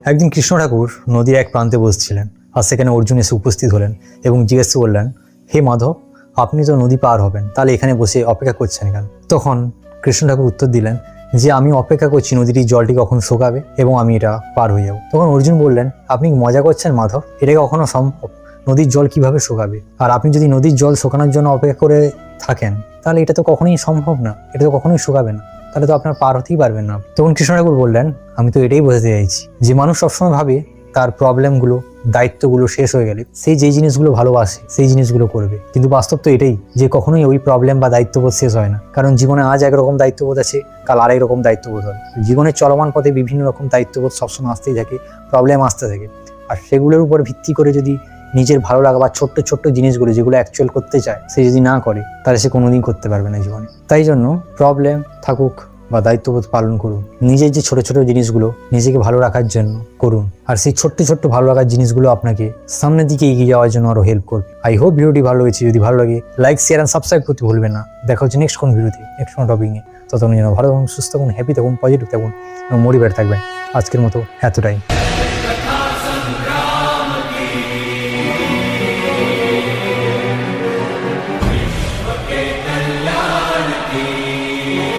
একদিন কৃষ্ণ ঠাকুর নদীর এক প্রান্তে বসছিলেন, আর সেখানে অর্জুন এসে উপস্থিত হলেন এবং জিজ্ঞেস করলেন, হে মাধব, আপনি তো নদী পার হবেন, তাহলে এখানে বসে অপেক্ষা করছেন কেন? তখন কৃষ্ণ ঠাকুর উত্তর দিলেন যে আমি অপেক্ষা করছি নদীর জলটি কখন শুকাবে এবং আমি এটা পার হয়ে যাব। তখন অর্জুন বললেন, আপনি মজা করছেন মাধব, এটা কখনো সম্ভব? নদীর জল কিভাবে শুকাবে? আর আপনি যদি নদীর জল শুকানোর জন্য অপেক্ষা করে থাকেন তাহলে এটা তো কখনোই সম্ভব না, এটা তো কখনোই শুকাবে না, তাহলে তো আপনার পার হতেই পারবেন না। তখন কৃষ্ণ ঠাকুর বললেন, আমি তো এটাই বোঝাতে চাইছি যে মানুষ সবসময় ভাবে তার প্রবলেমগুলো, দায়িত্বগুলো শেষ হয়ে গেলে সেই যেই জিনিসগুলো ভালোবাসে সেই জিনিসগুলো করবে, কিন্তু বাস্তব তো এটাই যে কখনোই ওই প্রবলেম বা দায়িত্ববোধ শেষ হয় না। কারণ জীবনে আজ একরকম দায়িত্ববোধ আছে, কাল আরেক রকম দায়িত্ববোধ হয়। জীবনের চলমান পথে বিভিন্ন রকম দায়িত্ববোধ সবসময় আসতেই থাকে, প্রবলেম আসতে থাকে। আর সেগুলোর উপর ভিত্তি করে যদি নিজের ভালো লাগা বা ছোট্ট ছোট্ট জিনিসগুলো যেগুলো অ্যাকচুয়াল করতে চায় সে যদি না করে তাহলে সে কোনোদিন করতে পারবে না জীবনে। তাই জন্য প্রবলেম থাকুক বা দায়িত্ববোধ পালন করুন, নিজের যে ছোট ছোট জিনিসগুলো নিজেকে ভালো রাখার জন্য করুন, আর সেই ছোট্ট ছোট্ট ভালো লাগার জিনিসগুলো আপনাকে সামনের দিকে এগিয়ে যাওয়ার জন্য আরো হেল্প করবে। আই হোপ ভিডিওটি ভালো লেগেছে। যদি ভালো লাগে লাইক, শেয়ার এন্ড সাবস্ক্রাইব করতে ভুলবেন না। দেখা হচ্ছে নেক্সট কোন ভিডিওতে, নেক্সট কোন টপিক নিয়ে। ততক্ষণ যেন ভালো থাকুন, সুস্থ থাকুন, হ্যাপি থাকুন, পজিটিভ থাকুন এবং মোটিভেট থাকবেন। আজকের মতো এতটাই।